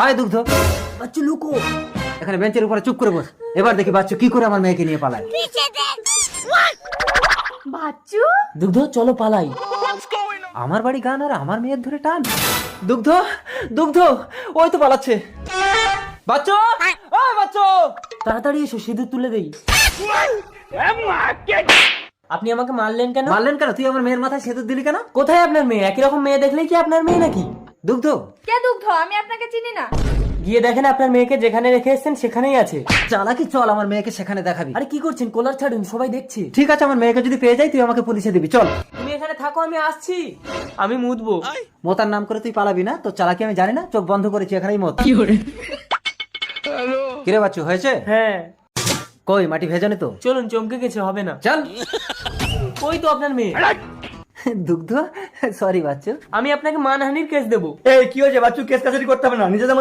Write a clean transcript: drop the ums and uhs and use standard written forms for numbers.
আয় দুগ্ধ। বাচ্চু লুকো, এখানে বেঞ্চের উপরে চুপ করে বস। এবার দেখি বাচ্চু কি করে আমার মেয়েকে নিয়ে পালায়। বাচ্চু, দুগ্ধ চলো পালাই। আমার বাড়ি গান আর আমার মেয়ের ধরে টান। দুগ্ধ, দুগ্ধ, ওই তো পালাচ্ছে। বাচ্চু, ওই বাচ্চু, তাড়াতাড়ি এসো, সিঁদুর তুলে দেই। আপনি আমাকে মারলেন কেন? মারলেন কেন? তুই আমার মেয়ের মাথায় সেতুর দিলি কেন? কোথায় আপনার মেয়ে? একই রকম মেয়ে দেখলেই কি আপনার মেয়ে নাকি? দুগ্ধ, কে দুগ্ধ? আমি আপনাকে চিনি না। গিয়ে দেখেন আপনার মেয়েকে যেখানে রেখে এসেছেন সেখানেই আছে। চালাকি, চল আমার মেয়েকে সেখানে দেখাবি। আরে কি করছেন? কলার ছাড়ুন, সবাই দেখছে। ঠিক আছে, আমার মেয়েকে যদি পেয়ে যাই তুই আমাকে পুলিশে দিবি, চল। তুমি এখানে থাকো, আমি আসছি। আমি মুতবো। মোতার নাম করে তুই পালাবি না? তো চালাকি আমি জানি না, চোখ বন্ধ করেছি, এখানেই মত। কিরে বাচ্চু, হয়েছে? হ্যাঁ কই মাটি ভেজানি তো? চলুন, চমকে গেছে, হবে না। চল। ওই তো আপনার মেয়ে। দুগ্ধ, সরি বাচ্চু। আমি আপনাকে মানহানির কেস দেবো। এই কি হয়েছে বাচ্চু? কেস কাছারি করতে হবে না, নিজেদের